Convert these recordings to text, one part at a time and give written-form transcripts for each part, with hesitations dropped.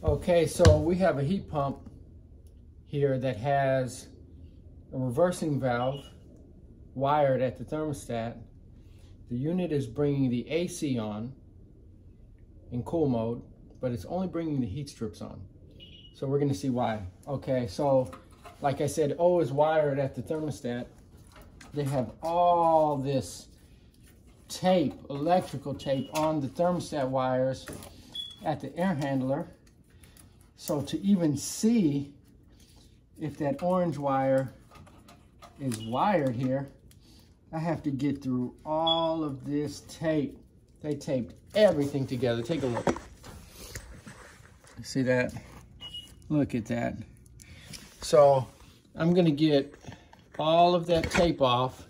Okay, so we have a heat pump here that has a reversing valve wired at the thermostat. The unit is bringing the AC on in cool mode, but it's only bringing the heat strips on. So we're going to see why. Okay, so like I said, O is wired at the thermostat. They have all this tape, electrical tape, on the thermostat wires at the air handler. So to even see if that orange wire is wired here, I have to get through all of this tape. They taped everything together. Take a look. See that? Look at that. So I'm gonna get all of that tape off,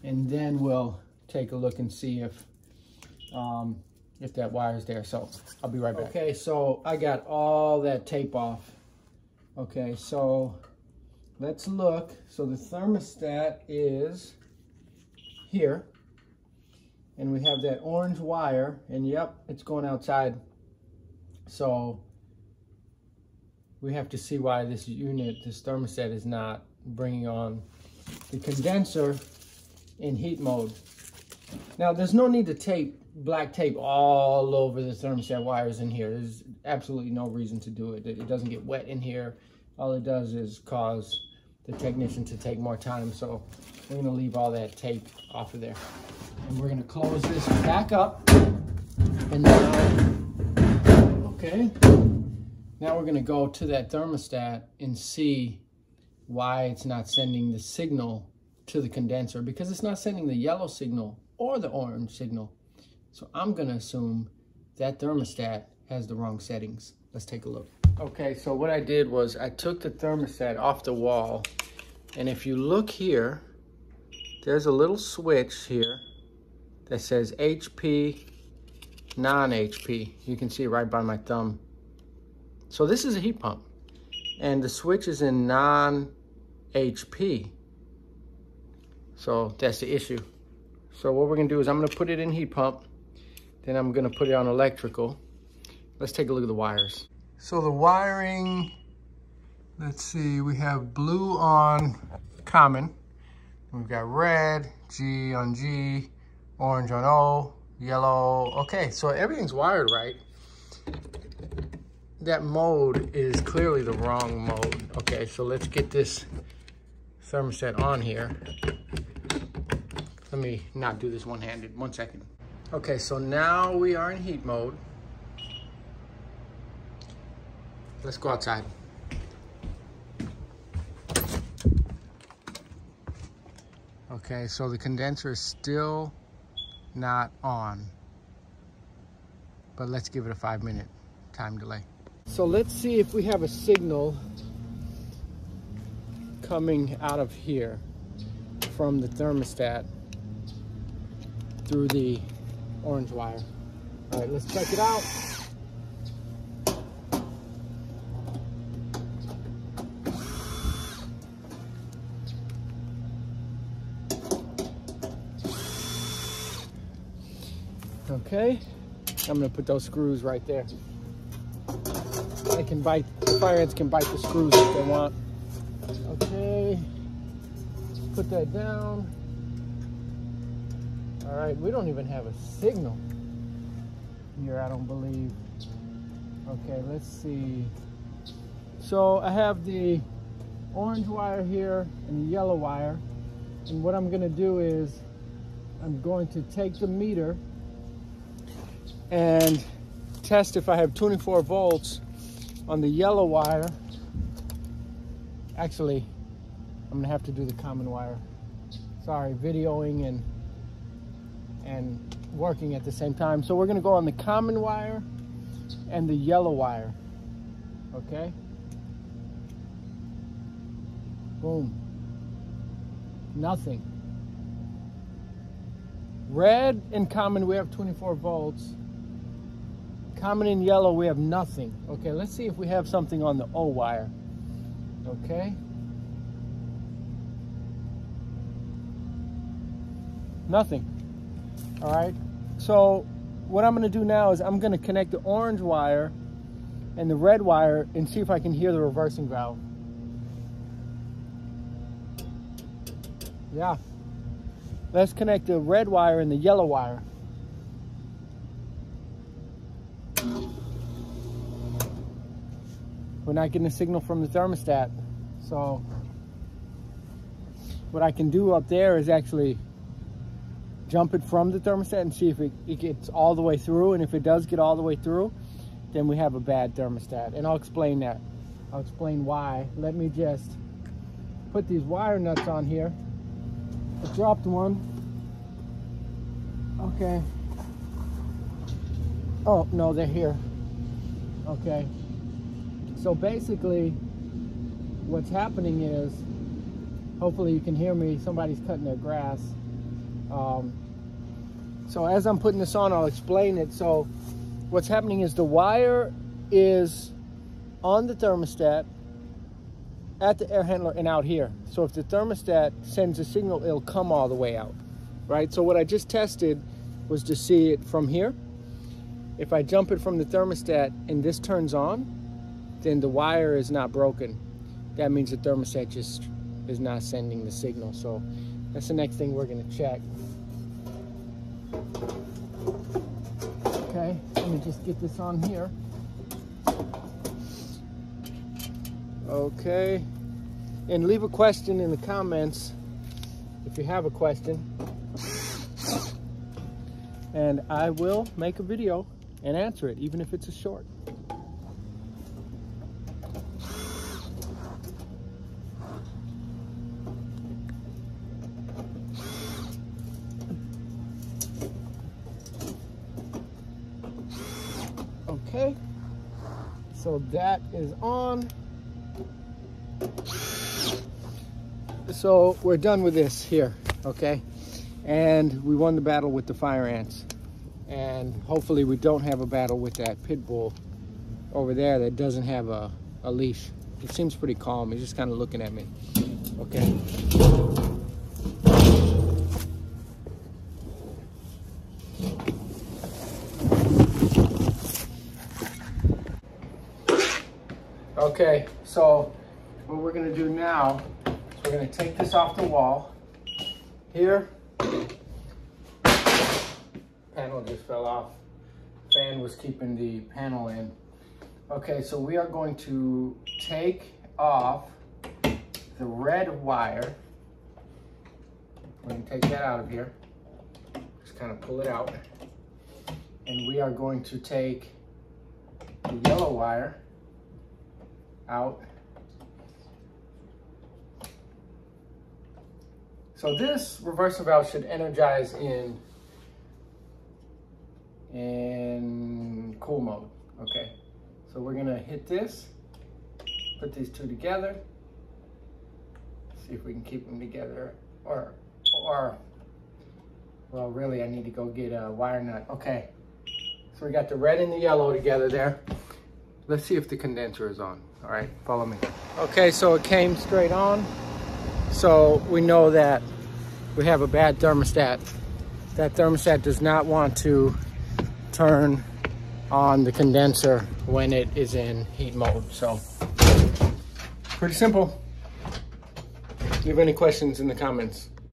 and then we'll take a look and see if that wire is there. So I'll be right back. Okay, so I got all that tape off. Okay, so let's look. So the thermostat is here, and we have that orange wire, and yep, it's going outside. So we have to see why this unit, this thermostat, is not bringing on the condenser in heat mode. Now, there's no need to tape black tape all over the thermostat wires in here. There's absolutely no reason to do it. It doesn't get wet in here. All it does is cause the technician to take more time. So we're gonna leave all that tape off of there. And we're gonna close this back up. And now, okay. Now we're gonna go to that thermostat and see why it's not sending the signal to the condenser, because it's not sending the yellow signal or the orange signal. So I'm gonna assume that thermostat has the wrong settings. Let's take a look. Okay, so what I did was I took the thermostat off the wall, and if you look here, there's a little switch here that says HP, non-HP. You can see it right by my thumb. So this is a heat pump, and the switch is in non-HP. So that's the issue. So what we're gonna do is I'm gonna put it in heat pump, then I'm gonna put it on electrical. Let's take a look at the wires. So the wiring, let's see, we have blue on common. We've got red, G on G, orange on O, yellow. Okay, so everything's wired right. That mode is clearly the wrong mode. Okay, so let's get this thermostat on here. Let me not do this one-handed. 1 second. Okay, so now we are in heat mode. Let's go outside. Okay, so the condenser is still not on, but let's give it a 5-minute time delay. So let's see if we have a signal coming out of here from the thermostat through the orange wire. All right, let's check it out. Okay, I'm gonna put those screws right there. They can bite, the fire ants can bite the screws if they want. Okay, put that down. All right, we don't even have a signal here, I don't believe. Okay, let's see. So I have the orange wire here and the yellow wire. And what I'm gonna do is I'm going to take the meter and test if I have 24 volts on the yellow wire. Actually, I'm gonna have to do the common wire. Sorry, videoing and working at the same time. So we're gonna go on the common wire and the yellow wire, okay? Boom, nothing. Red and common, we have 24 volts. Common and yellow, we have nothing. Okay, let's see if we have something on the O wire. Okay. Nothing. All right. So what I'm going to do now is I'm going to connect the orange wire and the red wire and see if I can hear the reversing valve. Yeah. Let's connect the red wire and the yellow wire. We're not getting a signal from the thermostat. So what I can do up there is actually jump it from the thermostat and see if it gets all the way through. And if it does get all the way through, then we have a bad thermostat. And I'll explain that. I'll explain why. Let me just put these wire nuts on here. I dropped one. Okay. Oh, no, they're here. Okay. So basically, what's happening is, hopefully you can hear me, somebody's cutting their grass. So as I'm putting this on, I'll explain it. So what's happening is the wire is on the thermostat, at the air handler, and out here. So if the thermostat sends a signal, it'll come all the way out, right? So what I just tested was to see it from here. If I jump it from the thermostat and this turns on, then the wire is not broken. That means the thermostat just is not sending the signal. So that's the next thing we're gonna check. Okay, let me just get this on here. Okay, and leave a question in the comments if you have a question, and I will make a video and answer it, even if it's a short. Okay, so that is on. So we're done with this here, okay? And we won the battle with the fire ants. And hopefully we don't have a battle with that pit bull over there that doesn't have a leash. It seems pretty calm. He's just kind of looking at me, okay? Okay, so what we're gonna do now is we're gonna take this off the wall. Here, panel just fell off. Fan was keeping the panel in. Okay, so we are going to take off the red wire. We're gonna take that out of here. Just kind of pull it out. And we are going to take the yellow wire out. So this reverser valve should energize in cool mode. Okay, so we're gonna hit this, put these two together, see if we can keep them together, or well, really I need to go get a wire nut. Okay, so we got the red and the yellow together there. Let's see if the condenser is on. All right, follow me. Okay, so it came straight on. So we know that we have a bad thermostat. That thermostat does not want to turn on the condenser when it is in heat mode. So pretty simple. Leave any questions in the comments.